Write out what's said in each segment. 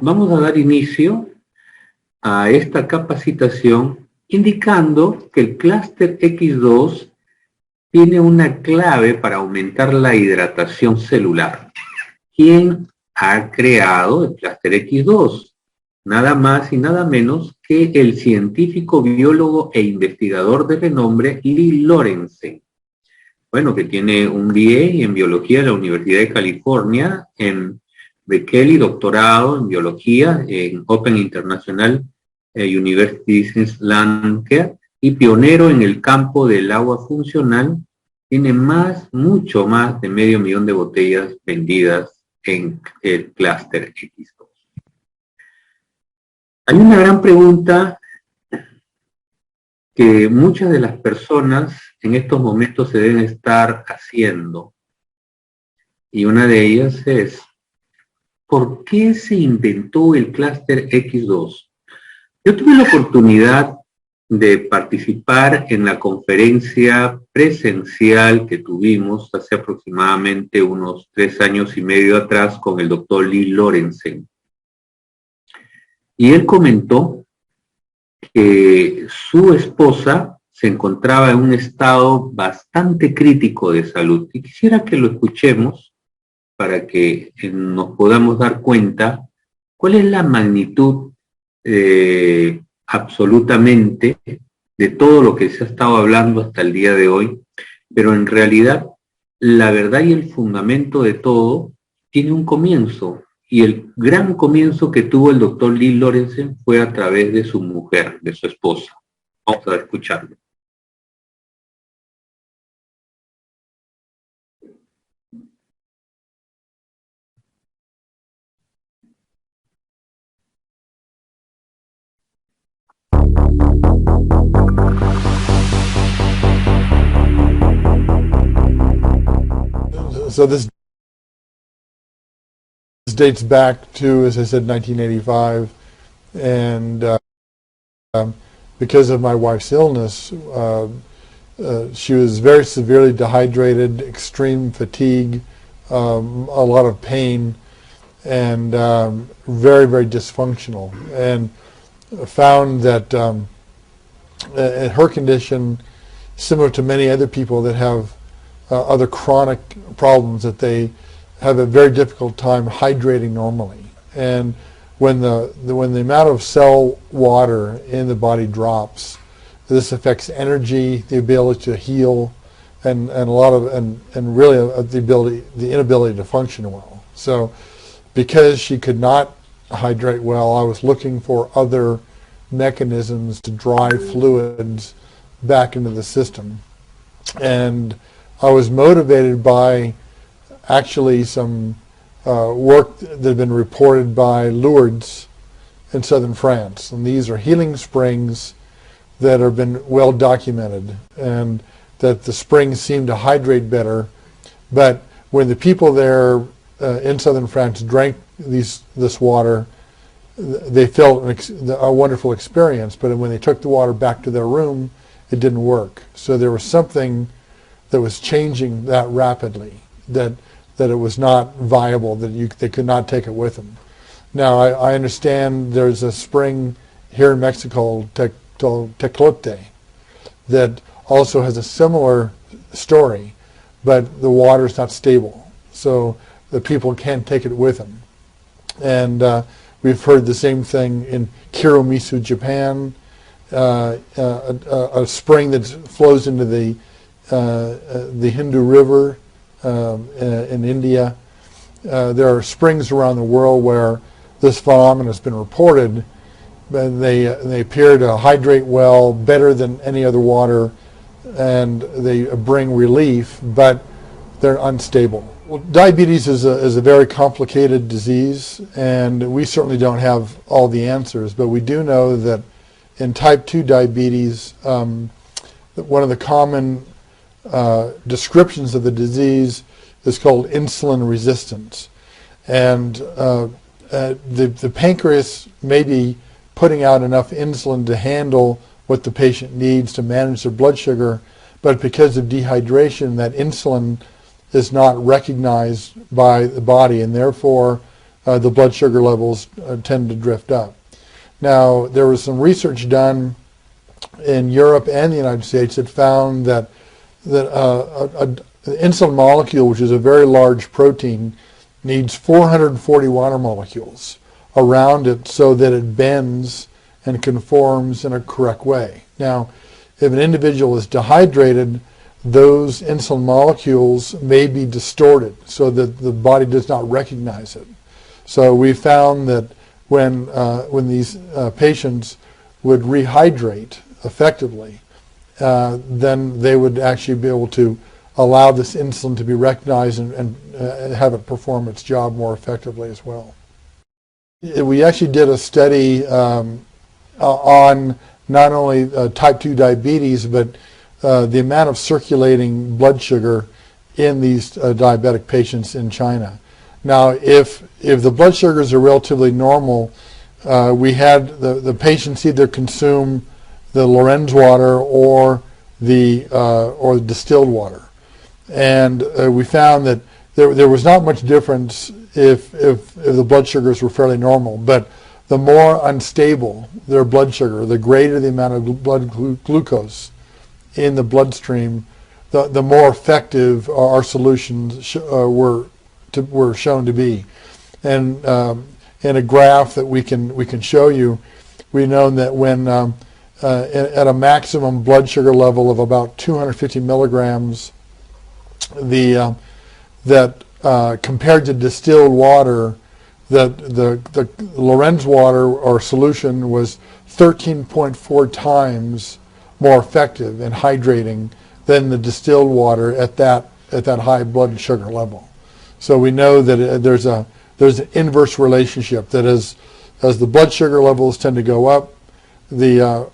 vamos a dar inicio a esta capacitación indicando que el clúster X2 tiene una clave para aumentar la hidratación celular. ¿Quién ha creado el clúster X2? Nada más y nada menos que el científico, biólogo e investigador de renombre Lee Lorenzen. Bueno, que tiene un BA en biología de la Universidad de California, en Berkeley, doctorado en biología en Open International University Lancaster, y pionero en el campo del agua funcional. Tiene mucho más de 500,000 de botellas vendidas en el clúster X2. Hay una gran pregunta que muchas de las personas en estos momentos se deben estar haciendo. Y una de ellas es, ¿por qué se inventó el clúster X2? Yo tuve la oportunidad de participar en la conferencia presencial que tuvimos hace aproximadamente unos 3 años y medio atrás con el doctor Lee Lorenzen. Y él comentó que su esposa se encontraba en un estado bastante crítico de salud. Y quisiera que lo escuchemos para que nos podamos dar cuenta cuál es la magnitud absolutamente de todo lo que se ha estado hablando hasta el día de hoy, pero en realidad la verdad y el fundamento de todo tiene un comienzo. Y el gran comienzo que tuvo el doctor Lee Lorenzen fue a través de su mujer, de su esposa. Vamos a escucharlo. So this dates back to, as I said, 1985, and because of my wife's illness, she was very severely dehydrated, extreme fatigue, a lot of pain, and very, very dysfunctional, and found that her condition, similar to many other people that have other chronic problems, that they have a very difficult time hydrating normally. And when the amount of cell water in the body drops, this affects energy, the ability to heal, and a lot of and really the inability to function well. So because she could not hydrate well, I was looking for other mechanisms to drive fluids back into the system. And I was motivated by actually some work that had been reported by Lourdes in southern France. And these are healing springs that have been well documented, and that the springs seem to hydrate better. But when the people there in southern France drank this water, they felt a wonderful experience. But when they took the water back to their room, it didn't work. So there was something that was changing that rapidly, that it was not viable, that they could not take it with them. Now, I understand there's a spring here in Mexico called Tecolote that also has a similar story, but the water is not stable, so the people can't take it with them. And we've heard the same thing in Kiromizu, Japan, a spring that flows into the Hindu River in India. There are springs around the world where this phenomenon has been reported, and they appear to hydrate well, better than any other water, and they bring relief, but they're unstable. Well, diabetes is a very complicated disease, and we certainly don't have all the answers, but we do know that in type 2 diabetes, one of the common descriptions of the disease is called insulin resistance. And the pancreas may be putting out enough insulin to handle what the patient needs to manage their blood sugar, but because of dehydration, that insulin is not recognized by the body, and therefore the blood sugar levels tend to drift up. Now, there was some research done in Europe and the United States that found that an insulin molecule, which is a very large protein, needs 440 water molecules around it so that it bends and conforms in a correct way. Now, if an individual is dehydrated, those insulin molecules may be distorted so that the body does not recognize it. So we found that when these patients would rehydrate effectively, then they would actually be able to allow this insulin to be recognized and have it perform its job more effectively as well. We actually did a study on not only type 2 diabetes, but the amount of circulating blood sugar in these diabetic patients in China. Now, if the blood sugars are relatively normal, we had the patients either consume the Lorenz water or the distilled water, and we found that there was not much difference if the blood sugars were fairly normal, but the more unstable their blood sugar, the greater the amount of blood glucose in the bloodstream, the more effective our solutions were shown to be. And in a graph that we can show you, we know that when at a maximum blood sugar level of about 250 milligrams, that compared to distilled water, that the Lorenz water or solution was 13.4 times more effective in hydrating than the distilled water at that high blood sugar level. So we know that there's an inverse relationship, that as the blood sugar levels tend to go up,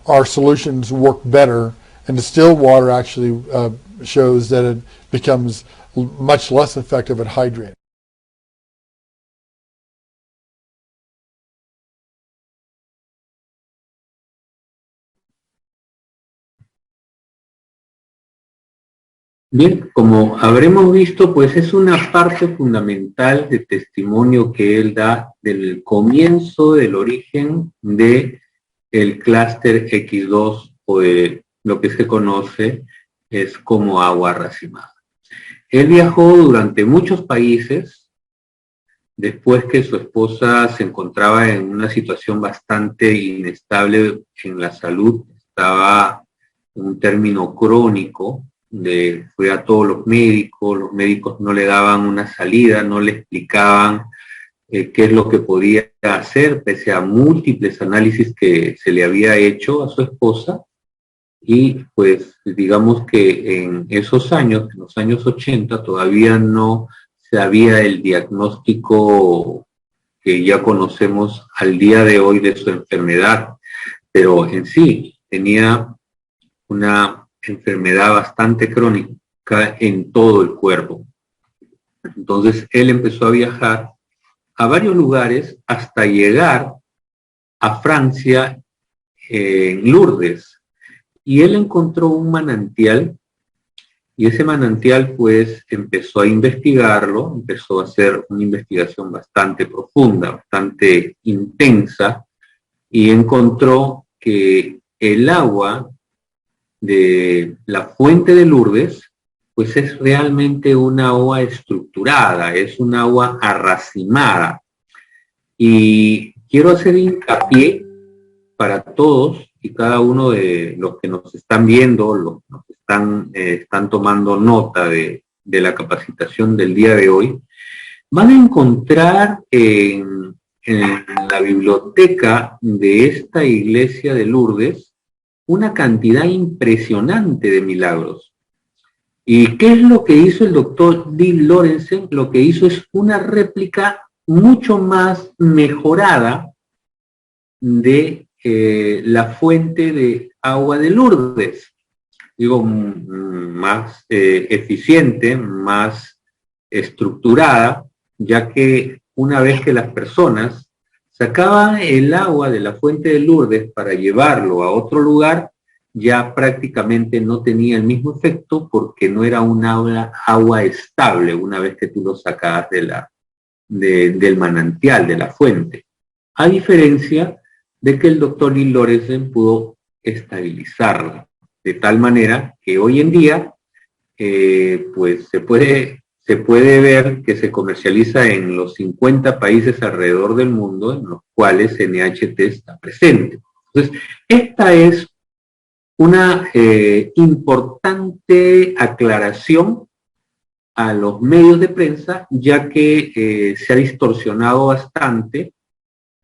our solutions work better, and distilled water actually shows that it becomes much less effective at hydrating. Bien, como habremos visto, pues es una parte fundamental de testimonio que él da del comienzo del origen de el clúster X2, o de lo que se conoce es como agua racimada. Él viajó durante muchos países después que su esposa se encontraba en una situación bastante inestable en la salud, estaba en un término crónico. Fue a todos los médicos no le daban una salida, no le explicaban qué es lo que podía hacer, pese a múltiples análisis que se le había hecho a su esposa. Y pues digamos que en esos años, en los años 80, todavía no sabía el diagnóstico que ya conocemos al día de hoy de su enfermedad, pero en sí tenía una enfermedad bastante crónica en todo el cuerpo. Entonces él empezó a viajar a varios lugares hasta llegar a Francia, en Lourdes, y él encontró un manantial, y ese manantial pues empezó a investigarlo, empezó a hacer una investigación bastante profunda, bastante intensa, y encontró que el agua de la fuente de Lourdes pues es realmente una agua estructurada, es un agua arracimada. Y quiero hacer hincapié para todos y cada uno de los que nos están viendo, los que están tomando nota de la capacitación del día de hoy, van a encontrar en la biblioteca de esta iglesia de Lourdes una cantidad impresionante de milagros. ¿Y qué es lo que hizo el doctor Bill Lorenzen? Lo que hizo es una réplica mucho más mejorada de la fuente de agua de Lourdes. Digo, más eficiente, más estructurada, ya que una vez que las personas sacaban el agua de la fuente de Lourdes para llevarlo a otro lugar, ya prácticamente no tenía el mismo efecto porque no era un agua estable una vez que tú lo sacabas del manantial, de la fuente, a diferencia de que el doctor Lee Lorenzen pudo estabilizarla, de tal manera que hoy en día pues se puede ver que se comercializa en los 50 países alrededor del mundo en los cuales NHT está presente. Entonces, esta es una importante aclaración a los medios de prensa, ya que se ha distorsionado bastante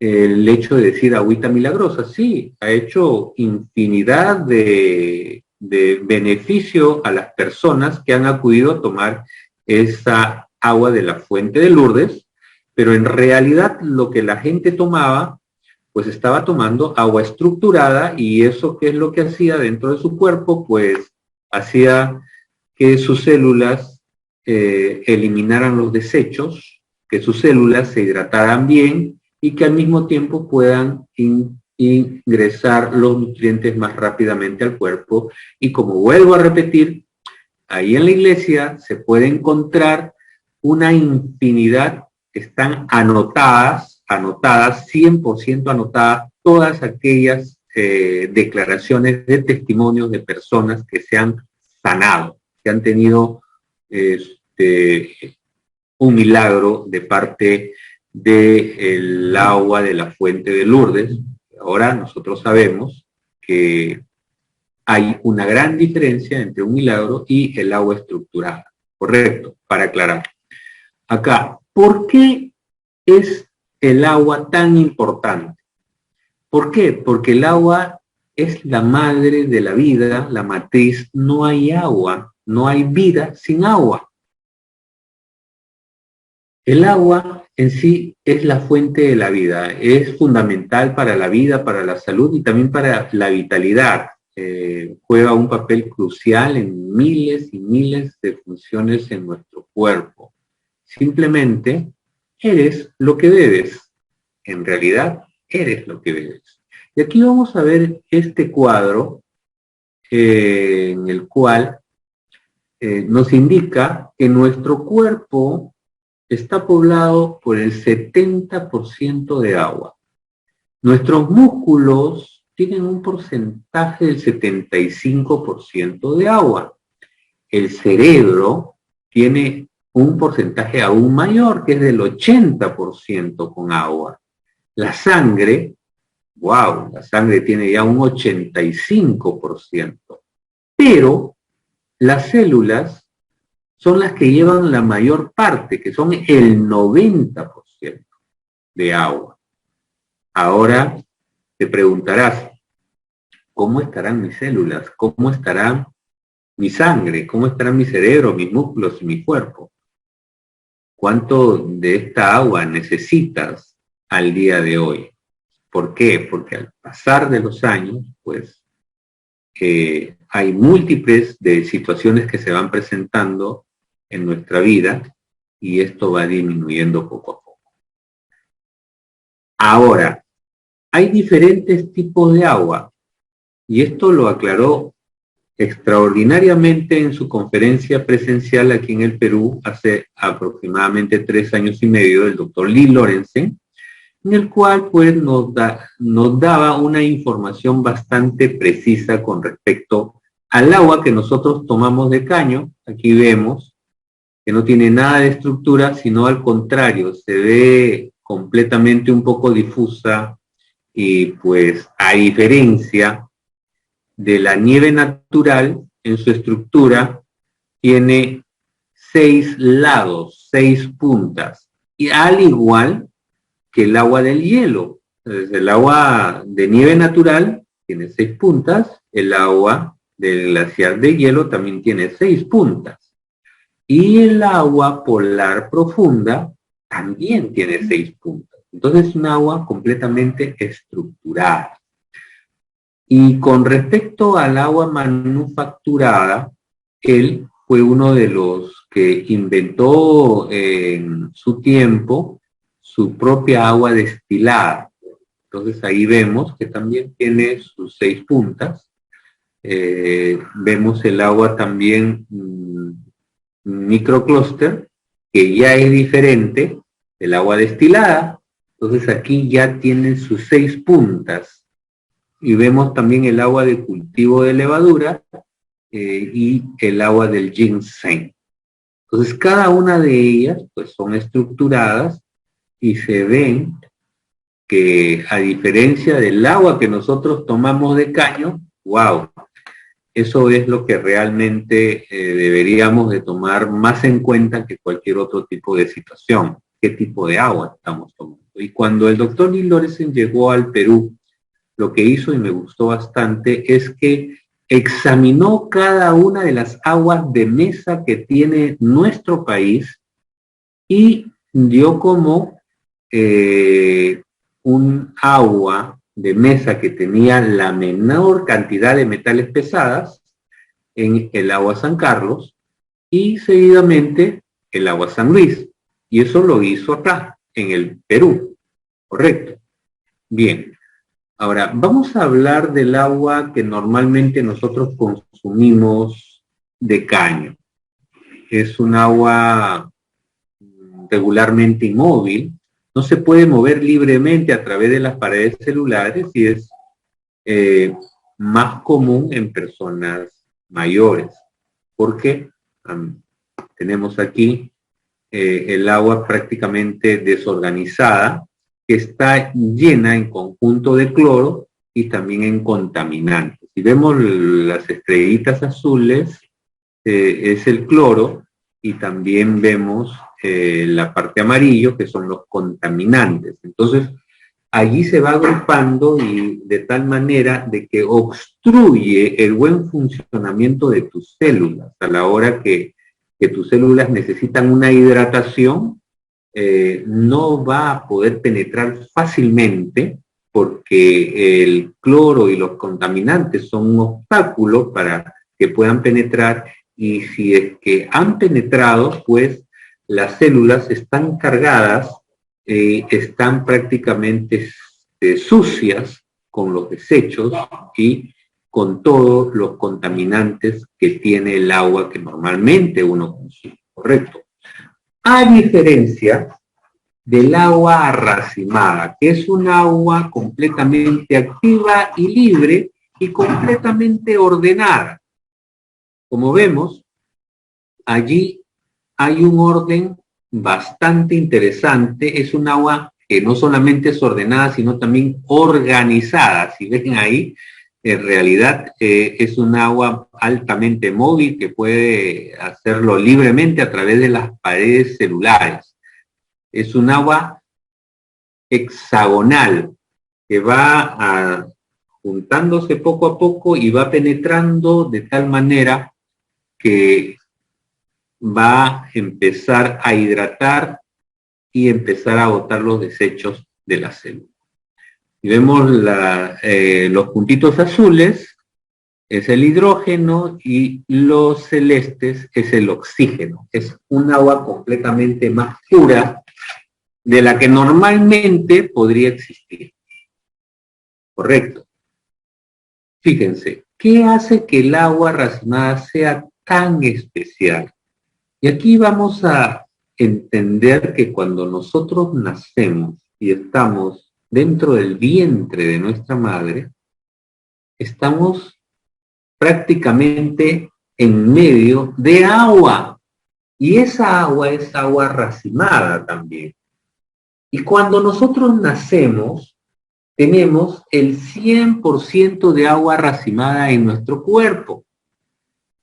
el hecho de decir agüita milagrosa. Sí, ha hecho infinidad de beneficio a las personas que han acudido a tomar esa agua de la fuente de Lourdes, pero en realidad lo que la gente tomaba, pues estaba tomando agua estructurada, y eso, ¿qué es lo que hacía dentro de su cuerpo? Pues hacía que sus células eliminaran los desechos, que sus células se hidrataran bien y que al mismo tiempo puedan ingresar los nutrientes más rápidamente al cuerpo. Y como vuelvo a repetir, ahí en la iglesia se puede encontrar una infinidad, están anotadas, 100% anotadas, todas aquellas declaraciones de testimonios de personas que se han sanado, que han tenido un milagro de parte del agua de la fuente de Lourdes. Ahora nosotros sabemos que hay una gran diferencia entre un milagro y el agua estructurada. Correcto, para aclarar. Acá, ¿por qué es el agua tan importante? ¿Por qué? Porque el agua es la madre de la vida, la matriz. No hay agua, no hay vida sin agua. El agua en sí es la fuente de la vida, es fundamental para la vida, para la salud y también para la vitalidad. Juega un papel crucial en miles y miles de funciones en nuestro cuerpo. Simplemente eres lo que bebes. En realidad, eres lo que bebes. Y aquí vamos a ver este cuadro en el cual nos indica que nuestro cuerpo está poblado por el 70% de agua. Nuestros músculos tienen un porcentaje del 75% de agua. El cerebro tiene un porcentaje aún mayor, que es del 80% con agua. La sangre, wow, la sangre tiene ya un 85%. Pero las células son las que llevan la mayor parte, que son el 90% de agua. Ahora te preguntarás, ¿cómo estarán mis células? ¿Cómo estará mi sangre? ¿Cómo estarán mi cerebro, mis músculos y mi cuerpo? ¿Cuánto de esta agua necesitas al día de hoy? ¿Por qué? Porque al pasar de los años, pues, hay múltiples de situaciones que se van presentando en nuestra vida y esto va disminuyendo poco a poco. Ahora, hay diferentes tipos de agua y esto lo aclaró extraordinariamente en su conferencia presencial aquí en el Perú hace aproximadamente 3 años y medio el doctor Lee Lorenzen, en el cual pues nos daba una información bastante precisa con respecto al agua que nosotros tomamos de caño. Aquí vemos que no tiene nada de estructura, sino al contrario, se ve completamente un poco difusa y pues a diferencia de la nieve natural, en su estructura tiene 6 lados, 6 puntas, y al igual que el agua del hielo. Entonces, el agua de nieve natural tiene 6 puntas, el agua del glaciar de hielo también tiene 6 puntas, y el agua polar profunda también tiene 6 puntas. Entonces es un agua completamente estructurada. Y con respecto al agua manufacturada, él fue uno de los que inventó en su tiempo su propia agua destilada. Entonces ahí vemos que también tiene sus 6 puntas. Vemos el agua también microclúster, que ya es diferente, el agua destilada. Entonces aquí ya tienen sus 6 puntas. Y vemos también el agua de cultivo de levadura y el agua del ginseng. Entonces cada una de ellas pues son estructuradas y se ven que a diferencia del agua que nosotros tomamos de caño, wow, eso es lo que realmente deberíamos de tomar más en cuenta que cualquier otro tipo de situación. ¿Qué tipo de agua estamos tomando? Y cuando el doctor Neil Lorenzen llegó al Perú, lo que hizo, y me gustó bastante, es que examinó cada una de las aguas de mesa que tiene nuestro país y dio como un agua de mesa que tenía la menor cantidad de metales pesadas en el agua San Carlos y seguidamente el agua San Luis. Y eso lo hizo acá, en el Perú, ¿correcto? Bien. Ahora, vamos a hablar del agua que normalmente nosotros consumimos de caño. Es un agua regularmente inmóvil, no se puede mover libremente a través de las paredes celulares y es más común en personas mayores, porque tenemos aquí el agua prácticamente desorganizada, que está llena en conjunto de cloro y también en contaminantes. Si vemos las estrellitas azules, es el cloro, y también vemos la parte amarillo, que son los contaminantes. Entonces, allí se va agrupando y de tal manera de que obstruye el buen funcionamiento de tus células a la hora que tus células necesitan una hidratación. No va a poder penetrar fácilmente porque el cloro y los contaminantes son un obstáculo para que puedan penetrar, y si es que han penetrado, pues las células están cargadas, están prácticamente sucias con los desechos y con todos los contaminantes que tiene el agua que normalmente uno consume, ¿correcto? A diferencia del agua racimada, que es un agua completamente activa y libre y completamente ordenada. Como vemos, allí hay un orden bastante interesante. Es un agua que no solamente es ordenada, sino también organizada. Si ven ahí, en realidad es un agua altamente móvil que puede hacerlo libremente a través de las paredes celulares. Es un agua hexagonal que va juntándose poco a poco y va penetrando de tal manera que va a empezar a hidratar y empezar a botar los desechos de la célula. Y vemos los puntitos azules, es el hidrógeno, y los celestes es el oxígeno. Es un agua completamente más pura de la que normalmente podría existir. Correcto. Fíjense, ¿qué hace que el agua racimada sea tan especial? Y aquí vamos a entender que cuando nosotros nacemos y estamos dentro del vientre de nuestra madre, estamos prácticamente en medio de agua. Y esa agua es agua racimada también. Y cuando nosotros nacemos, tenemos el 100% de agua racimada en nuestro cuerpo.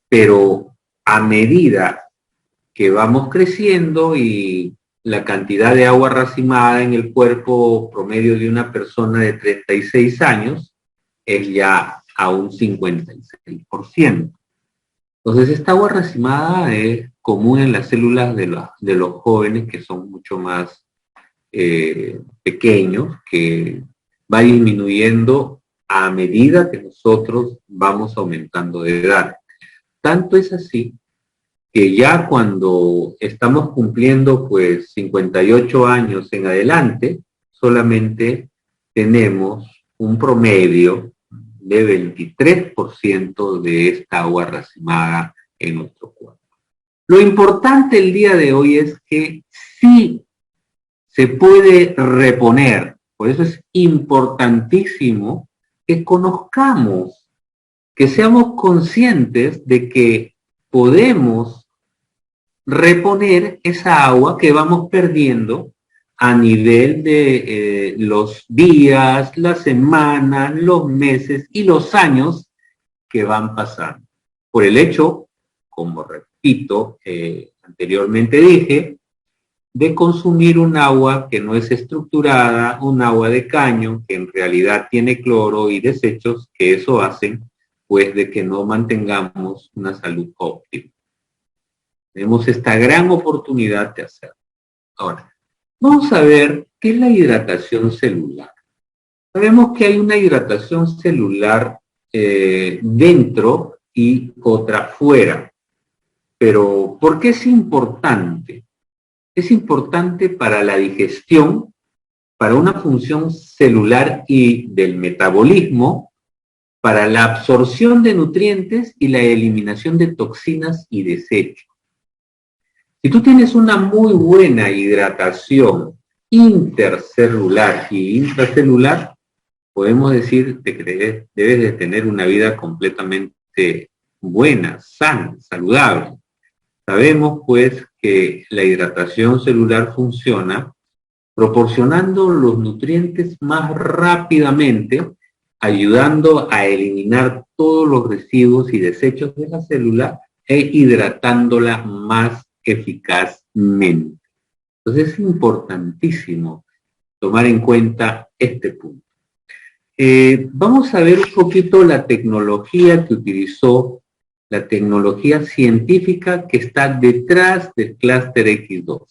Pero a medida que vamos creciendo y la cantidad de agua racimada en el cuerpo promedio de una persona de 36 años es ya a un 56%. Entonces, esta agua racimada es común en las células de los jóvenes, que son mucho más pequeños, que va disminuyendo a medida que nosotros vamos aumentando de edad. Tanto es así que ya cuando estamos cumpliendo pues 58 años en adelante, solamente tenemos un promedio de 23% de esta agua racimada en nuestro cuerpo. Lo importante el día de hoy es que se puede reponer. Por eso es importantísimo que conozcamos, que seamos conscientes de que podemos reponer esa agua que vamos perdiendo a nivel de los días, las semanas, los meses y los años que van pasando. Por el hecho, como repito, anteriormente dije, de consumir un agua que no es estructurada, un agua de caño, que en realidad tiene cloro y desechos, que eso hacen, pues, de que no mantengamos una salud óptima. Tenemos esta gran oportunidad de hacerlo. Ahora, vamos a ver qué es la hidratación celular. Sabemos que hay una hidratación celular dentro y otra fuera. Pero, ¿por qué es importante? Es importante para la digestión, para una función celular y del metabolismo, para la absorción de nutrientes y la eliminación de toxinas y desechos. Si tú tienes una muy buena hidratación intercelular y intracelular, podemos decir que debes de tener una vida completamente buena, sana, saludable. Sabemos, pues, que la hidratación celular funciona proporcionando los nutrientes más rápidamente, ayudando a eliminar todos los residuos y desechos de la célula e hidratándola más eficazmente. Entonces es importantísimo tomar en cuenta este punto. Vamos a ver un poquito la tecnología que utilizó, la tecnología científica que está detrás del clúster X2.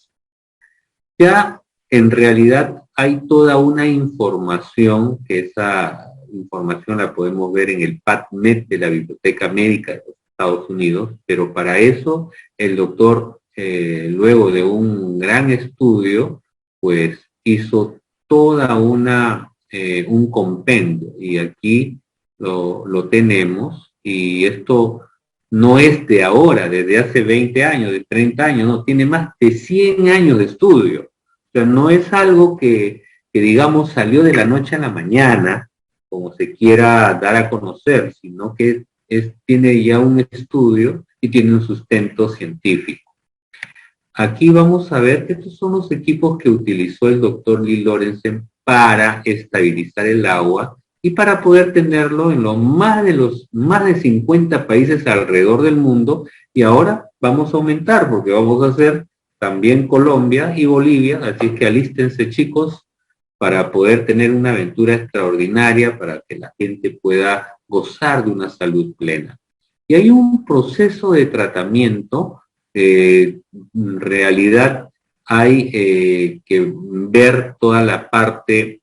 Ya en realidad hay toda una información, que esa información la podemos ver en el PubMed de la Biblioteca Médica de los Estados Unidos, pero para eso el doctor, luego de un gran estudio, pues hizo toda un compendio, y aquí lo tenemos, y esto no es de ahora, desde hace 20 años, de 30 años, no, tiene más de 100 años de estudio. O sea, no es algo que digamos salió de la noche a la mañana, como se quiera dar a conocer, sino que tiene ya un estudio y tiene un sustento científico. Aquí vamos a ver que estos son los equipos que utilizó el doctor Lee Lorenzen para estabilizar el agua y para poder tenerlo en los más de 50 países alrededor del mundo, y ahora vamos a aumentar porque vamos a hacer también Colombia y Bolivia, así que alístense, chicos, para poder tener una aventura extraordinaria, para que la gente pueda gozar de una salud plena. Y hay un proceso de tratamiento, en realidad hay que ver toda la parte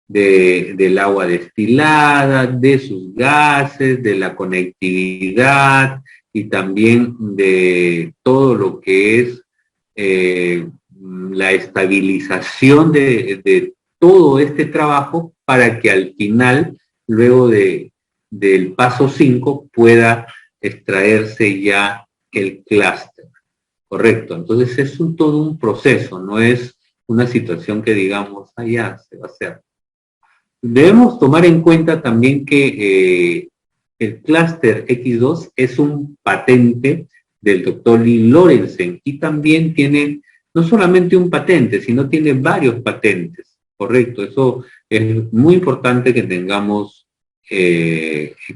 del agua destilada, de sus gases, de la conectividad y también de todo lo que es la estabilización de todo este trabajo, para que al final, luego del paso 5, pueda extraerse ya el clúster. Correcto. Entonces es todo un proceso, no es una situación que digamos, ya se va a hacer. Debemos tomar en cuenta también que el clúster X2 es un patente del doctor Lee Lorenzen, y también tiene no solamente un patente, sino tiene varios patentes. Correcto, eso es muy importante que tengamos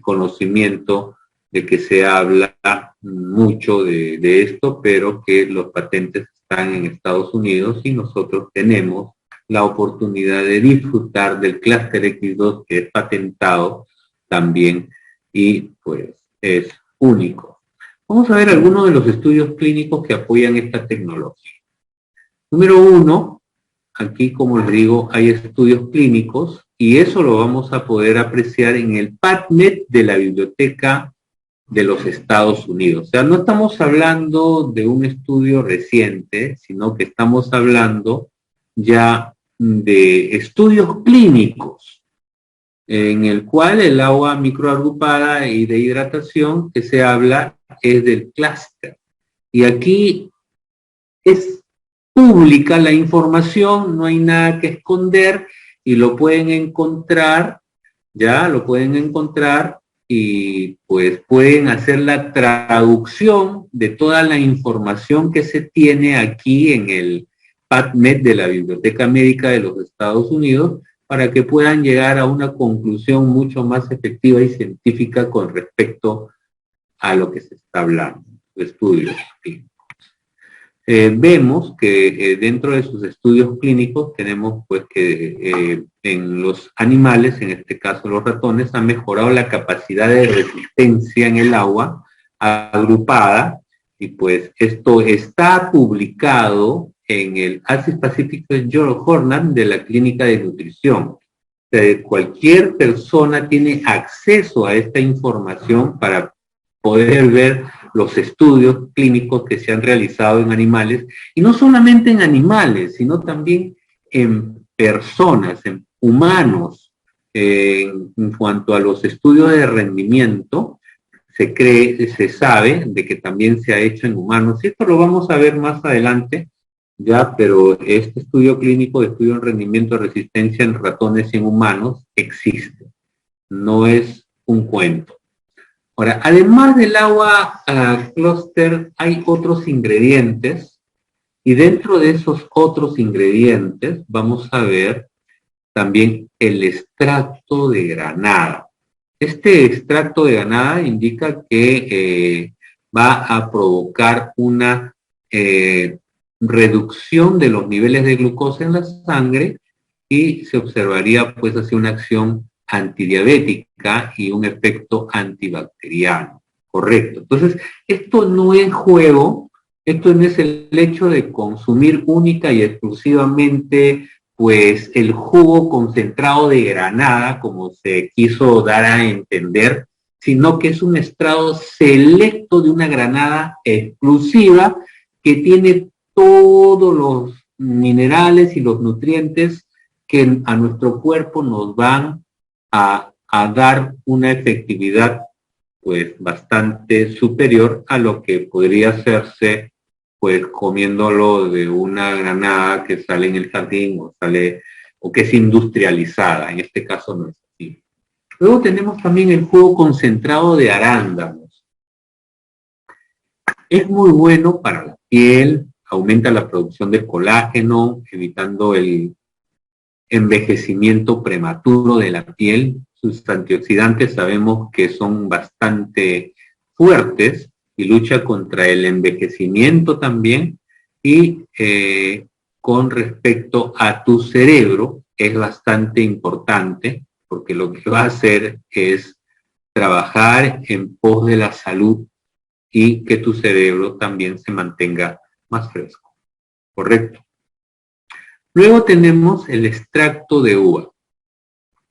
conocimiento de que se habla mucho de esto, pero que los patentes están en Estados Unidos y nosotros tenemos la oportunidad de disfrutar del clúster X2, que es patentado también y pues es único. Vamos a ver algunos de los estudios clínicos que apoyan esta tecnología. Número 1, aquí como les digo, hay estudios clínicos, y eso lo vamos a poder apreciar en el PubMed de la Biblioteca de los Estados Unidos. O sea, no estamos hablando de un estudio reciente, sino que estamos hablando ya de estudios clínicos, en el cual el agua microagrupada y de hidratación que se habla es del clúster. Y aquí es pública la información, no hay nada que esconder y lo pueden encontrar, ya lo pueden encontrar y pues pueden hacer la traducción de toda la información que se tiene aquí en el PubMed de la Biblioteca Médica de los Estados Unidos para que puedan llegar a una conclusión mucho más efectiva y científica con respecto a lo que se está hablando, estudios clínicos. Vemos que dentro de sus estudios clínicos tenemos pues que en los animales, en este caso los ratones, han mejorado la capacidad de resistencia en el agua agrupada y pues esto está publicado en el Asia Pacific Journal de la Clínica de Nutrición. Cualquier persona tiene acceso a esta información para poder ver los estudios clínicos que se han realizado en animales, y no solamente en animales, sino también en personas, en humanos. En cuanto a los estudios de rendimiento, se sabe de que también se ha hecho en humanos, y esto lo vamos a ver más adelante, ya, pero este estudio clínico de estudio de rendimiento de resistencia en ratones y en humanos existe, no es un cuento. Ahora, además del agua clúster, hay otros ingredientes, y dentro de esos otros ingredientes vamos a ver también el extracto de granada. Este extracto de granada indica que va a provocar una reducción de los niveles de glucosa en la sangre y se observaría pues así una acción antidiabética y un efecto antibacteriano, correcto. Entonces, esto no es juego, esto no es el hecho de consumir única y exclusivamente pues el jugo concentrado de granada, como se quiso dar a entender, sino que es un extracto selecto de una granada exclusiva que tiene todos los minerales y los nutrientes que a nuestro cuerpo nos van a dar una efectividad pues bastante superior a lo que podría hacerse pues comiéndolo de una granada que sale en el jardín o que es industrializada. En este caso no es así. Luego tenemos también el jugo concentrado de arándanos. Es muy bueno para la piel, aumenta la producción de colágeno, evitando el envejecimiento prematuro de la piel. Sus antioxidantes sabemos que son bastante fuertes y lucha contra el envejecimiento también. Y con respecto a tu cerebro es bastante importante porque lo que va a hacer es trabajar en pos de la salud y que tu cerebro también se mantenga más fresco. ¿Correcto? Luego tenemos el extracto de uva.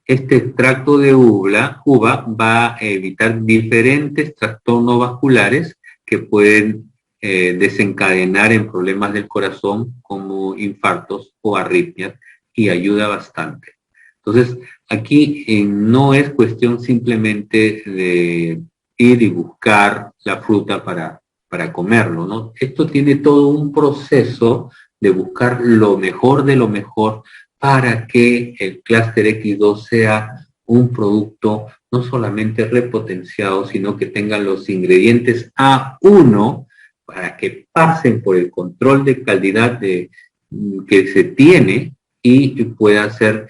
Este extracto de uva va a evitar diferentes trastornos vasculares que pueden desencadenar en problemas del corazón como infartos o arritmias y ayuda bastante. Entonces, aquí no es cuestión simplemente de ir y buscar la fruta para comerlo, ¿no? Esto tiene todo un proceso de buscar lo mejor de lo mejor para que el clúster X2 sea un producto no solamente repotenciado, sino que tenga los ingredientes A1 para que pasen por el control de calidad que se tiene y puedan ser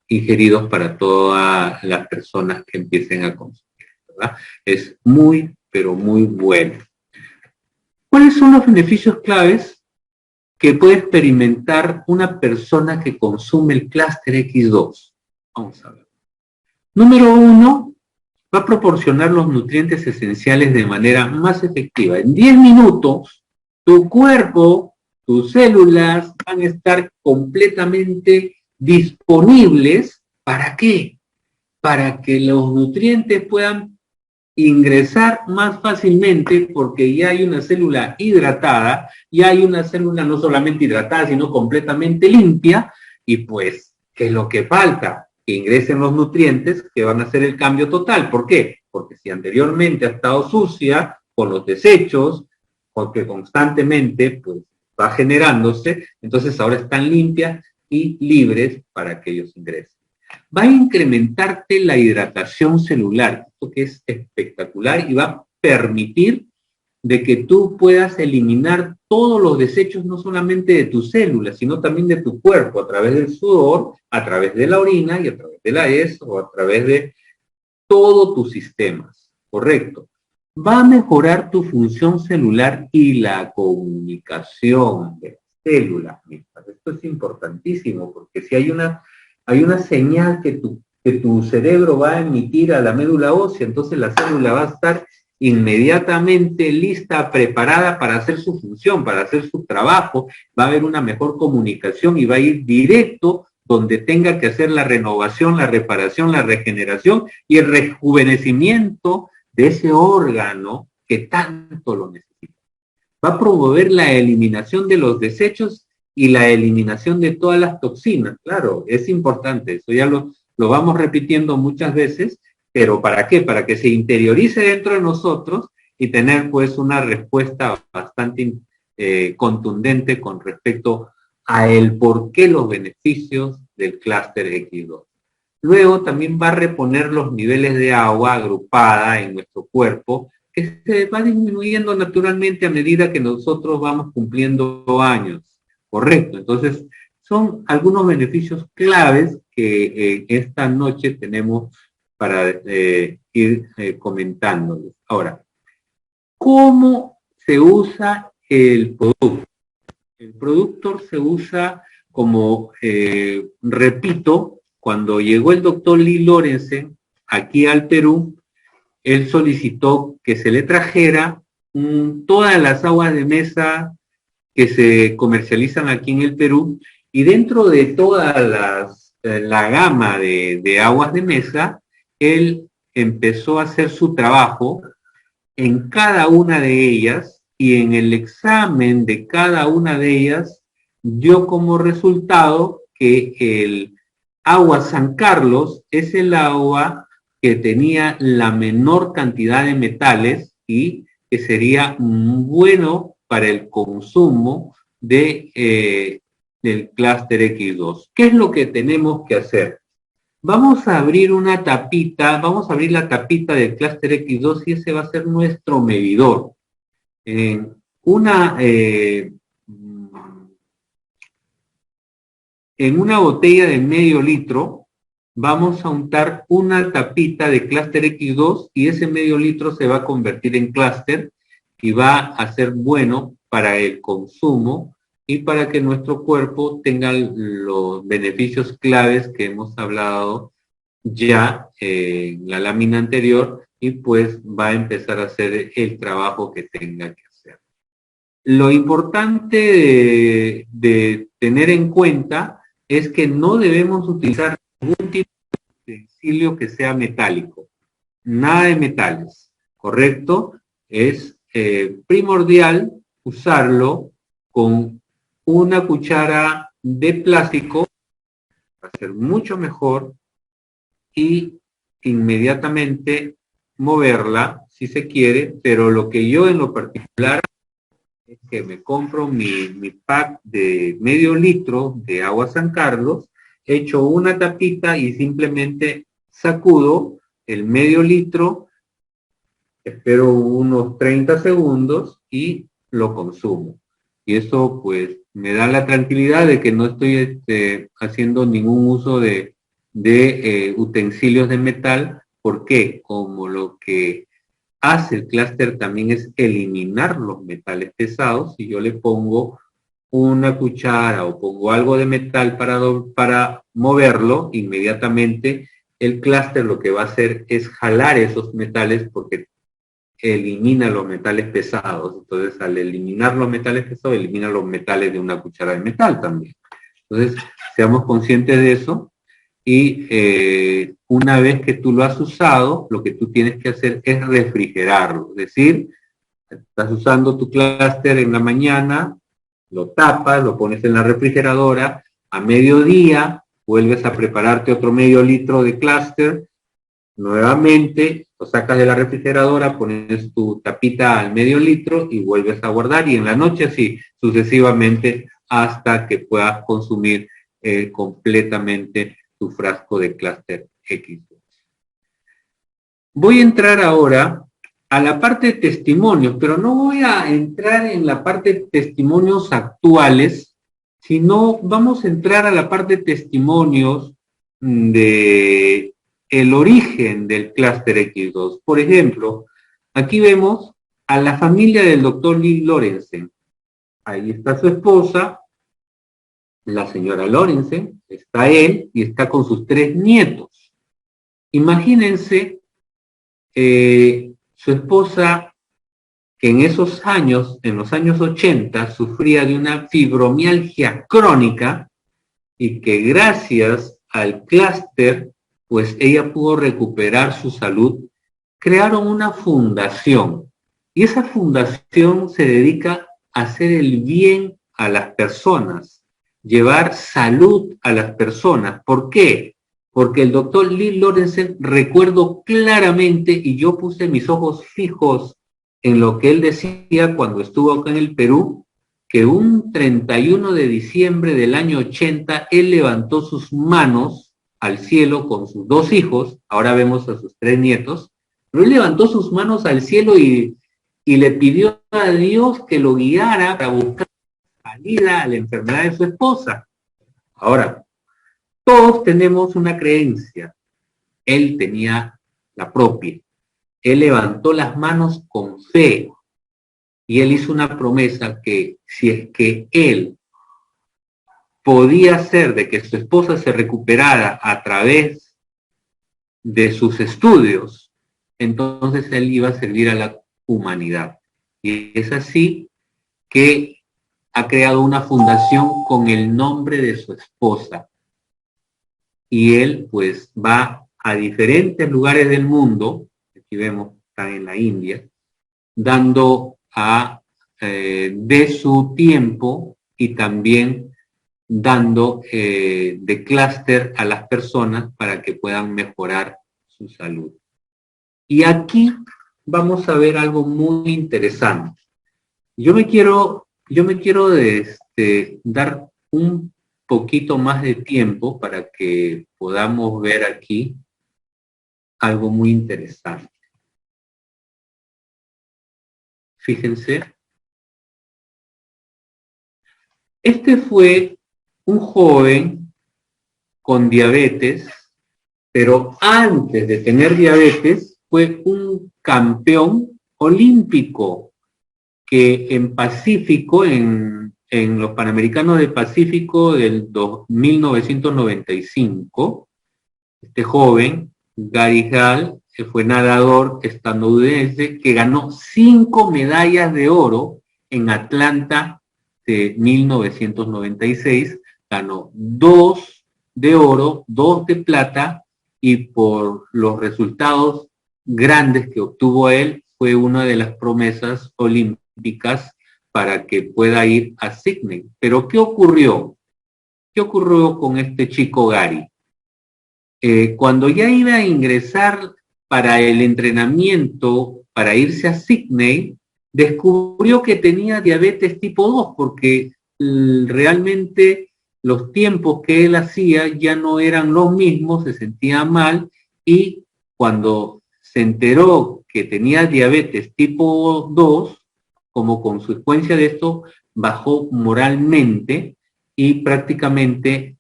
ingeridos para todas las personas que empiecen a consumir, ¿verdad? Es muy, pero muy bueno. ¿Cuáles son los beneficios claves que puede experimentar una persona que consume el clúster X2? Vamos a ver. Número 1, va a proporcionar los nutrientes esenciales de manera más efectiva. En 10 minutos, tu cuerpo, tus células van a estar completamente disponibles. ¿Para qué? Para que los nutrientes puedan ingresar más fácilmente porque ya hay una célula hidratada, ya hay una célula no solamente hidratada, sino completamente limpia, y pues, ¿qué es lo que falta? Que ingresen los nutrientes que van a hacer el cambio total. ¿Por qué? Porque si anteriormente ha estado sucia con los desechos, porque constantemente pues va generándose, entonces ahora están limpias y libres para que ellos ingresen. Va a incrementarte la hidratación celular, esto que es espectacular, y va a permitir de que tú puedas eliminar todos los desechos, no solamente de tus células, sino también de tu cuerpo, a través del sudor, a través de la orina y a través de la heces o a través de todos tus sistemas, ¿correcto? Va a mejorar tu función celular y la comunicación de las células. Esto es importantísimo, porque si hay una señal que tu cerebro va a emitir a la médula ósea, entonces la célula va a estar inmediatamente lista, preparada para hacer su función, para hacer su trabajo, va a haber una mejor comunicación y va a ir directo donde tenga que hacer la renovación, la reparación, la regeneración y el rejuvenecimiento de ese órgano que tanto lo necesita. Va a promover la eliminación de los desechos y la eliminación de todas las toxinas. Claro, es importante, eso ya lo vamos repitiendo muchas veces, pero ¿para qué? Para que se interiorice dentro de nosotros y tener pues una respuesta bastante contundente con respecto a el por qué los beneficios del clúster X2. Luego también va a reponer los niveles de agua agrupada en nuestro cuerpo, que se va disminuyendo naturalmente a medida que nosotros vamos cumpliendo años. Correcto. Entonces, son algunos beneficios claves que esta noche tenemos para ir comentándoles. Ahora, ¿cómo se usa el producto? El producto se usa como, repito, cuando llegó el doctor Lee Lorenzen aquí al Perú, él solicitó que se le trajera todas las aguas de mesa que se comercializan aquí en el Perú, y dentro de toda la gama de aguas de mesa, él empezó a hacer su trabajo en cada una de ellas, y en el examen de cada una de ellas dio como resultado que el agua San Carlos es el agua que tenía la menor cantidad de metales y que sería bueno para el consumo del clúster X2. ¿Qué es lo que tenemos que hacer? Vamos a abrir una tapita, vamos a abrir la tapita del clúster X2 y ese va a ser nuestro medidor. En una botella de medio litro vamos a untar una tapita de clúster X2 y ese medio litro se va a convertir en clúster y va a ser bueno para el consumo y para que nuestro cuerpo tenga los beneficios claves que hemos hablado ya en la lámina anterior, y pues va a empezar a hacer el trabajo que tenga que hacer. Lo importante de tener en cuenta es que no debemos utilizar ningún tipo de utensilio que sea metálico, nada de metales, ¿correcto? Es primordial usarlo con una cuchara de plástico, va a ser mucho mejor, y inmediatamente moverla si se quiere, pero lo que yo en lo particular es que me compro mi pack de medio litro de agua San Carlos, echo una tapita y simplemente sacudo el medio litro, espero unos 30 segundos y lo consumo. Y eso pues me da la tranquilidad de que no estoy haciendo ningún uso de utensilios de metal. ¿Por qué? Como lo que hace el clúster también es eliminar los metales pesados, si yo le pongo una cuchara o pongo algo de metal para moverlo, inmediatamente el clúster lo que va a hacer es jalar esos metales porque elimina los metales pesados. Entonces, al eliminar los metales pesados, elimina los metales de una cuchara de metal también. Entonces, seamos conscientes de eso. Y una vez que tú lo has usado, lo que tú tienes que hacer es refrigerarlo. Es decir, estás usando tu clúster en la mañana, lo tapas, lo pones en la refrigeradora, a mediodía vuelves a prepararte otro medio litro de clúster, Nuevamente lo sacas de la refrigeradora, pones tu tapita al medio litro y vuelves a guardar, y en la noche así sucesivamente hasta que puedas consumir completamente tu frasco de clúster X2. Voy a entrar ahora a la parte de testimonios, pero no voy a entrar en la parte de testimonios actuales, sino vamos a entrar a la parte de testimonios de el origen del clúster X2. Por ejemplo, aquí vemos a la familia del doctor Lee Lorenzen. Ahí está su esposa, la señora Lorenzen, está él y está con sus 3 nietos. Imagínense su esposa, que en esos años, en los años 80, sufría de una fibromialgia crónica y que gracias al clúster, pues ella pudo recuperar su salud. Crearon una fundación y esa fundación se dedica a hacer el bien a las personas, llevar salud a las personas. ¿Por qué? Porque el doctor Lee Lorenzen, recuerdo claramente, y yo puse mis ojos fijos en lo que él decía cuando estuvo acá en el Perú, que un 31 de diciembre del año 80, él levantó sus manos al cielo con sus 2 hijos, ahora vemos a sus 3 nietos, pero él levantó sus manos al cielo y le pidió a Dios que lo guiara para buscar salida a la enfermedad de su esposa. Ahora, todos tenemos una creencia. Él tenía la propia. Él levantó las manos con fe y él hizo una promesa que si es que él podía hacer de que su esposa se recuperara a través de sus estudios, entonces él iba a servir a la humanidad. Y es así que ha creado una fundación con el nombre de su esposa. Y él pues va a diferentes lugares del mundo, aquí vemos, está en la India, dando de su tiempo y también dando de clúster a las personas para que puedan mejorar su salud. Y aquí vamos a ver algo muy interesante. Yo me quiero dar un poquito más de tiempo para que podamos ver aquí algo muy interesante. Fíjense. Este fue un joven con diabetes, pero antes de tener diabetes fue un campeón olímpico que en Pacífico, en los Panamericanos de Pacífico del 1995, este joven, Gary Hall, que fue nadador estadounidense, que ganó 5 medallas de oro en Atlanta de 1996, ganó 2 de oro, 2 de plata, y por los resultados grandes que obtuvo él, fue una de las promesas olímpicas para que pueda ir a Sydney. Pero ¿qué ocurrió? ¿Qué ocurrió con este chico Gary? Cuando ya iba a ingresar para el entrenamiento, para irse a Sydney, descubrió que tenía diabetes tipo 2, porque realmente los tiempos que él hacía ya no eran los mismos, se sentía mal, y cuando se enteró que tenía diabetes tipo 2, como consecuencia de esto, bajó moralmente y prácticamente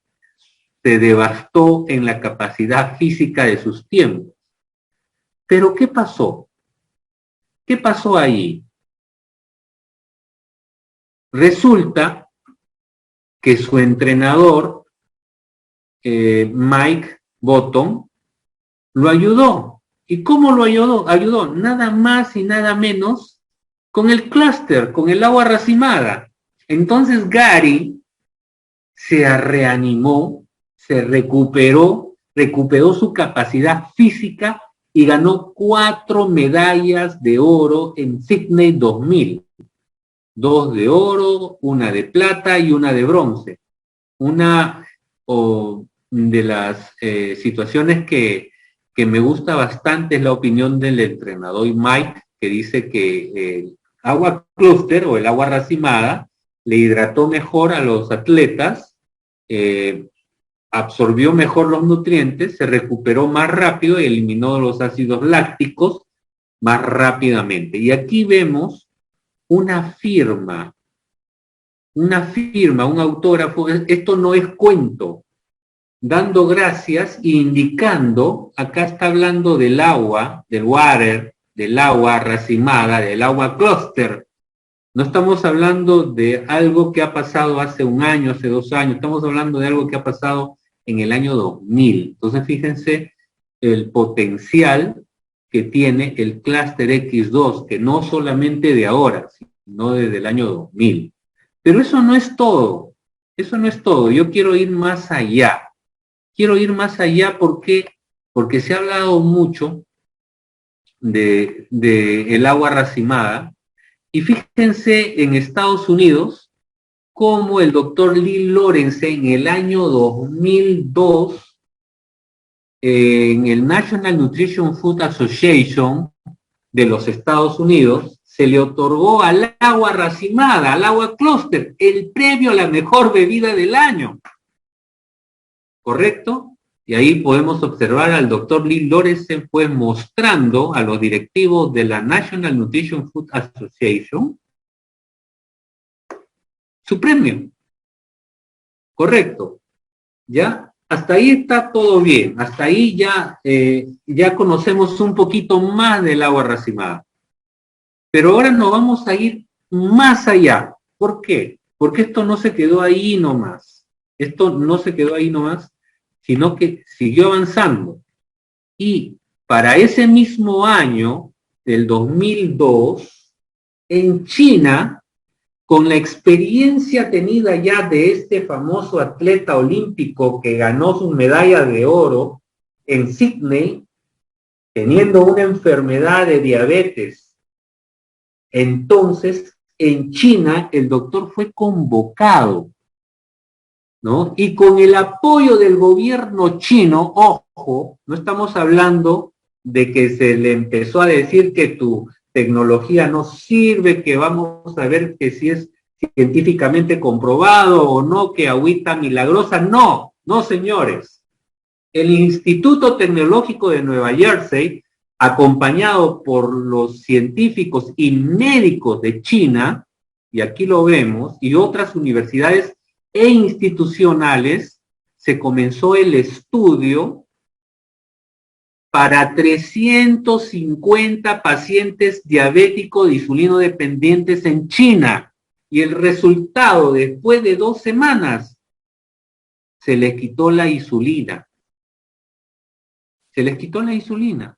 se devastó en la capacidad física de sus tiempos. Pero ¿qué pasó? ¿Qué pasó ahí? Resulta que su entrenador, Mike Bottom, lo ayudó. ¿Y cómo lo ayudó? Ayudó nada más y nada menos con el clúster, con el agua racimada. Entonces Gary se reanimó, se recuperó su capacidad física y ganó 4 medallas de oro en Sydney 2000. 2 de oro, 1 de plata y 1 de bronce. Una de las situaciones que que me gusta bastante es la opinión del entrenador Mike, que dice que el agua clúster o el agua racimada le hidrató mejor a los atletas, absorbió mejor los nutrientes, se recuperó más rápido y eliminó los ácidos lácticos más rápidamente. Y aquí vemos una firma, un autógrafo. Esto no es cuento, dando gracias e indicando, acá está hablando del agua, del water, del agua racimada, del agua clúster. No estamos hablando de algo que ha pasado hace un año, hace 2 años, estamos hablando de algo que ha pasado en el año 2000. Entonces, fíjense el potencial que tiene el clúster X2, que no solamente de ahora, sino desde el año 2000. Pero eso no es todo, eso no es todo. Yo quiero ir más allá. Quiero ir más allá porque se ha hablado mucho de el agua racimada, y fíjense en Estados Unidos cómo el doctor Lee Lawrence en el año 2002 en el National Nutrition Food Association de los Estados Unidos se le otorgó al agua racimada, al agua clúster, el premio a la mejor bebida del año. ¿Correcto? Y ahí podemos observar al doctor Lee Lawrence pues mostrando a los directivos de la National Nutrition Food Association su premio. Correcto. ¿Ya? Hasta ahí está todo bien. Hasta ahí ya, ya conocemos un poquito más del agua racimada. Pero ahora nos vamos a ir más allá. ¿Por qué? Porque esto no se quedó ahí nomás. Esto no se quedó ahí nomás, sino que siguió avanzando. Y para ese mismo año, del 2002, en China, con la experiencia tenida ya de este famoso atleta olímpico que ganó su medalla de oro en Sydney, teniendo una enfermedad de diabetes, entonces en China el doctor fue convocado, ¿no? Y con el apoyo del gobierno chino, ojo, no estamos hablando de que se le empezó a decir que tu tecnología no sirve, que vamos a ver que si es científicamente comprobado o no, que agüita milagrosa. No, no señores. El Instituto Tecnológico de Nueva Jersey, acompañado por los científicos y médicos de China, y aquí lo vemos, y otras universidades e institucionales, se comenzó el estudio para 350 pacientes diabéticos de insulino dependientes en China. Y el resultado, después de 2 semanas, se les quitó la insulina. Se les quitó la insulina.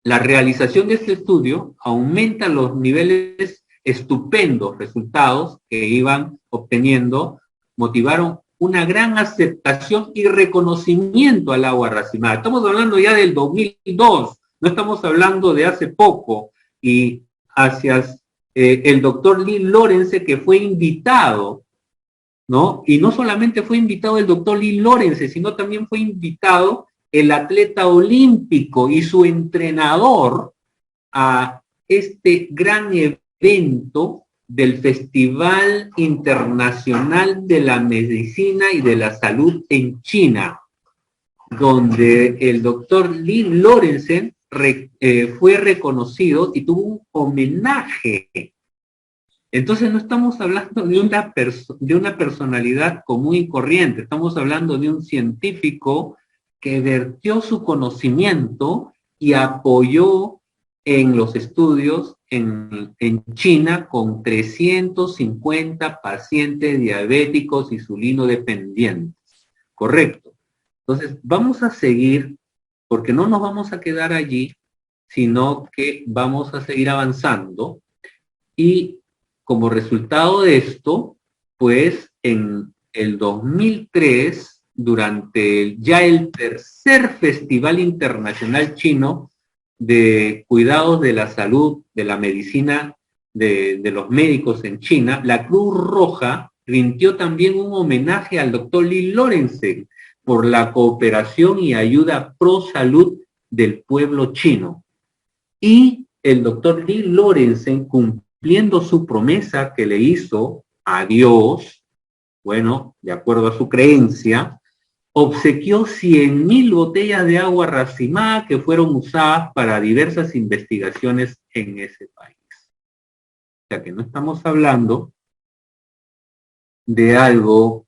La realización de este estudio aumenta los niveles estupendos resultados que iban obteniendo, motivaron una gran aceptación y reconocimiento al agua racimada. Estamos hablando ya del 2002, no estamos hablando de hace poco, y hacia el doctor Lee Lawrence, que fue invitado, ¿no? Y no solamente fue invitado el doctor Lee Lawrence, sino también fue invitado el atleta olímpico y su entrenador a este gran evento del Festival Internacional de la Medicina y de la Salud en China, donde el doctor Lee Lawrence fue reconocido y tuvo un homenaje. Entonces no estamos hablando de una personalidad común y corriente, estamos hablando de un científico que vertió su conocimiento y apoyó en los estudios en China con 350 pacientes diabéticos insulino dependientes. Correcto. Entonces, vamos a seguir, porque no nos vamos a quedar allí, sino que vamos a seguir avanzando. Y como resultado de esto, pues en el 2003, durante ya el tercer Festival Internacional Chino de Cuidados de la Salud, de la Medicina, de los médicos en China, la Cruz Roja rindió también un homenaje al doctor Lee Lawrence, por la cooperación y ayuda pro salud del pueblo chino. Y el doctor Lee Lorenzen, cumpliendo su promesa que le hizo a Dios, bueno, de acuerdo a su creencia, obsequió 100.000 botellas de agua racimada que fueron usadas para diversas investigaciones en ese país. O sea que no estamos hablando de algo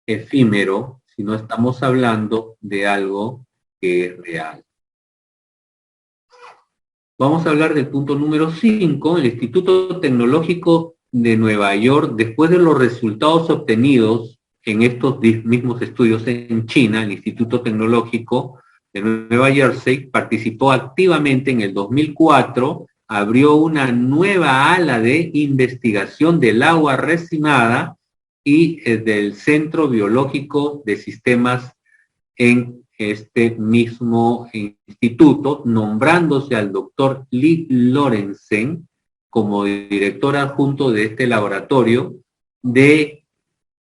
efímero, sino estamos hablando de algo que es real. Vamos a hablar del punto número 5. El Instituto Tecnológico de Nueva York, después de los resultados obtenidos en estos mismos estudios en China, el Instituto Tecnológico de Nueva Jersey participó activamente en el 2004, abrió una nueva ala de investigación del agua resinada y del Centro Biológico de Sistemas en este mismo instituto, nombrándose al doctor Lee Lorenzen como director adjunto de este laboratorio de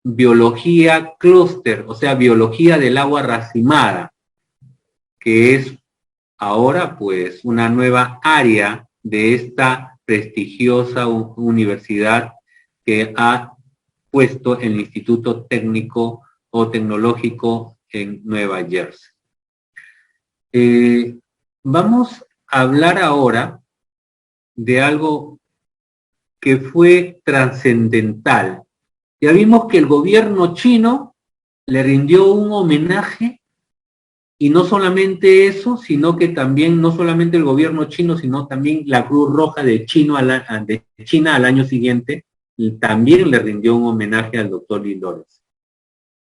biología clúster, o sea, biología del agua racimada, que es ahora pues una nueva área de esta prestigiosa universidad que ha puesto el Instituto Técnico o Tecnológico en Nueva Jersey. Vamos a hablar ahora de algo que fue trascendental. Ya vimos que el gobierno chino le rindió un homenaje, y no solamente eso, sino que también, no solamente el gobierno chino, sino también la Cruz Roja de China al año siguiente, también le rindió un homenaje al doctor Lee Lorenzen.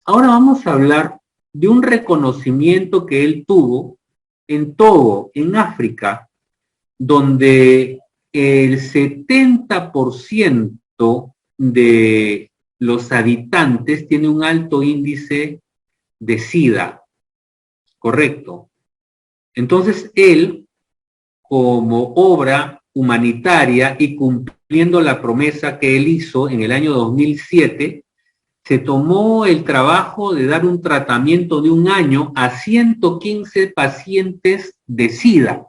Ahora vamos a hablar de un reconocimiento que él tuvo en Togo, en África, donde el 70% de los habitantes tiene un alto índice de SIDA, correcto. Entonces él, como obra humanitaria y cumpliendo la promesa que él hizo en el año 2007, se tomó el trabajo de dar un tratamiento de 1 año a 115 pacientes de SIDA.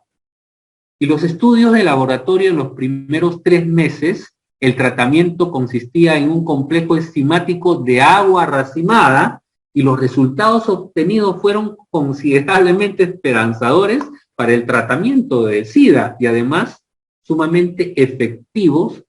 Y los estudios de laboratorio en los primeros 3 meses, el tratamiento consistía en un complejo enzimático de agua racimada y los resultados obtenidos fueron considerablemente esperanzadores para el tratamiento de SIDA y además sumamente efectivos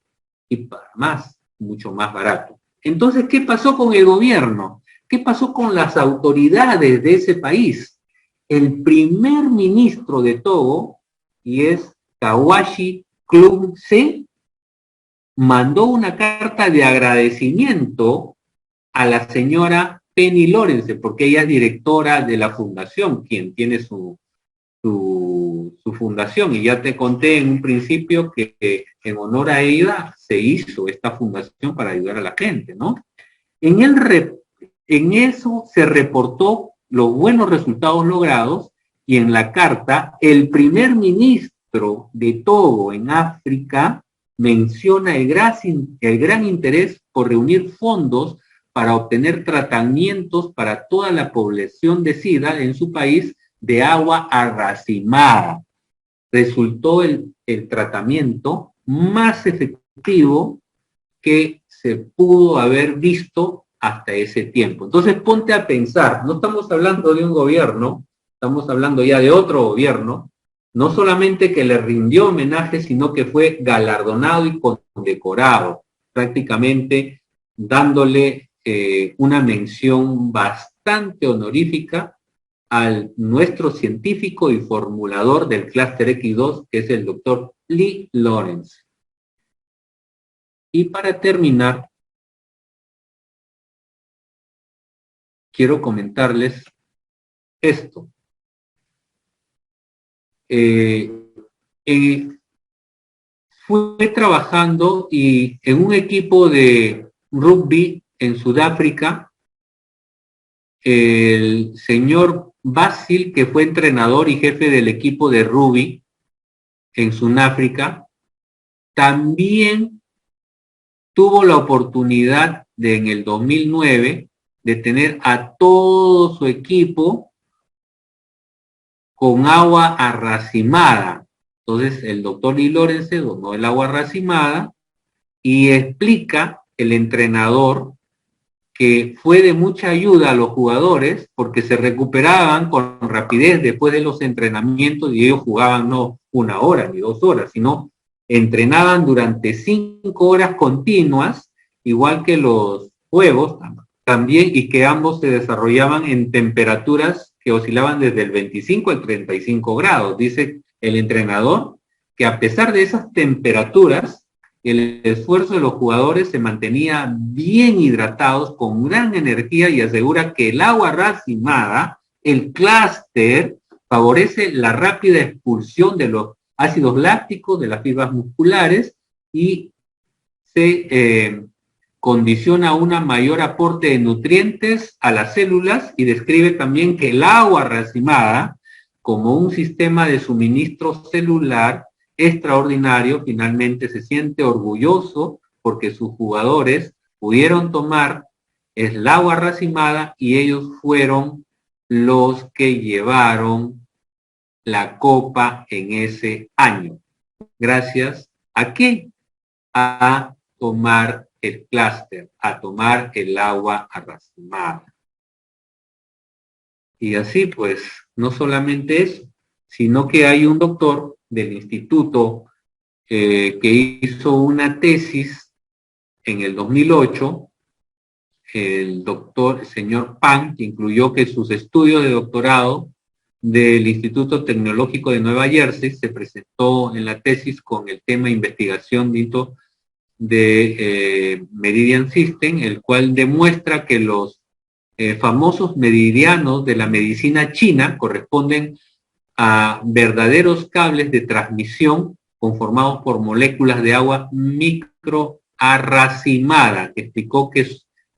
y para más, mucho más barato. Entonces, ¿qué pasó con el gobierno? ¿Qué pasó con las autoridades de ese país? El primer ministro de Togo, y es Kawashi Klumse, mandó una carta de agradecimiento a la señora Penny Lorenzen, porque ella es directora de la fundación, quien tiene su fundación, y ya te conté en un principio que en honor a ella se hizo esta fundación para ayudar a la gente, ¿no? En eso se reportó los buenos resultados logrados, y en la carta el primer ministro de Togo en África menciona el gran interés por reunir fondos para obtener tratamientos para toda la población de SIDA en su país de agua racimada. Resultó el tratamiento más efectivo que se pudo haber visto hasta ese tiempo. Entonces ponte a pensar, no estamos hablando de un gobierno, estamos hablando ya de otro gobierno, no solamente que le rindió homenaje, sino que fue galardonado y condecorado, prácticamente dándole una mención bastante honorífica al nuestro científico y formulador del clúster X2, que es el doctor Lee Lorenzen. Y para terminar, quiero comentarles esto. Fue trabajando y en un equipo de rugby en Sudáfrica, el señor Basil, que fue entrenador y jefe del equipo de rugby en Sudáfrica, también tuvo la oportunidad de, en el 2009, de tener a todo su equipo con agua arracimada. Entonces el doctor Lee Lawrence donó el agua arracimada y explica el entrenador que fue de mucha ayuda a los jugadores porque se recuperaban con rapidez después de los entrenamientos y ellos jugaban no 1 hora ni 2 horas, sino entrenaban durante 5 horas continuas, igual que los juegos también, y que ambos se desarrollaban en temperaturas que oscilaban desde el 25 al 35 grados. Dice el entrenador que a pesar de esas temperaturas, el esfuerzo de los jugadores se mantenía bien hidratados, con gran energía, y asegura que el agua racimada, el clúster, favorece la rápida expulsión de los ácidos lácticos de las fibras musculares y se condiciona un mayor aporte de nutrientes a las células, y describe también que el agua racimada, como un sistema de suministro celular extraordinario, finalmente se siente orgulloso porque sus jugadores pudieron tomar el agua racimada y ellos fueron los que llevaron la copa en ese año. ¿Gracias a qué? A tomar el clúster, a tomar el agua racimada. Y así pues, no solamente eso, sino que hay un doctor del instituto que hizo una tesis en el 2008, el señor Pan, que incluyó que sus estudios de doctorado del Instituto Tecnológico de Nueva Jersey se presentó en la tesis con el tema investigación de Meridian System, el cual demuestra que los famosos meridianos de la medicina china corresponden a verdaderos cables de transmisión conformados por moléculas de agua microarracimada. Explicó que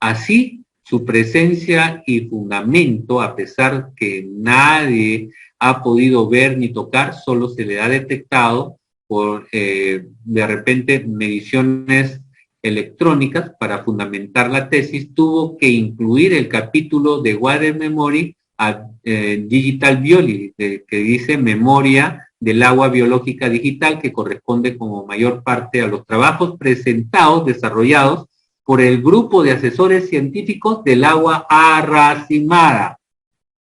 así su presencia y fundamento, a pesar que nadie ha podido ver ni tocar, solo se le ha detectado por de repente mediciones electrónicas para fundamentar la tesis, tuvo que incluir el capítulo de Water Memory a Digital Biology, que dice memoria del agua biológica digital, que corresponde como mayor parte a los trabajos presentados, desarrollados por el grupo de asesores científicos del agua arracimada.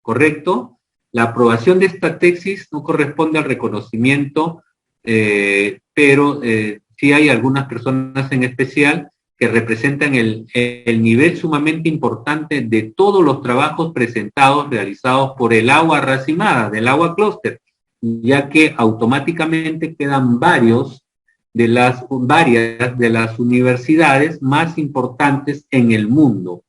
¿Correcto? La aprobación de esta tesis no corresponde al reconocimiento, pero sí hay algunas personas en especial que representan el nivel sumamente importante de todos los trabajos presentados, realizados por el agua racimada, del agua clúster, ya que automáticamente quedan varias de las universidades más importantes en el mundo.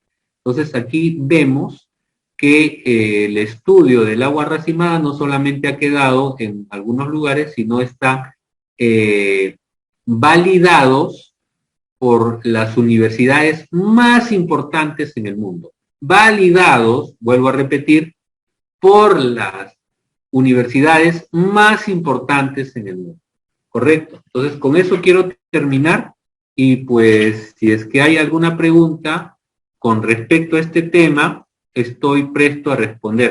Entonces aquí vemos que el estudio del agua racimada no solamente ha quedado en algunos lugares, sino está validados por las universidades más importantes en el mundo. Validados, vuelvo a repetir, por las universidades más importantes en el mundo. ¿Correcto? Entonces, con eso quiero terminar, y pues, si es que hay alguna pregunta con respecto a este tema, estoy presto a responder.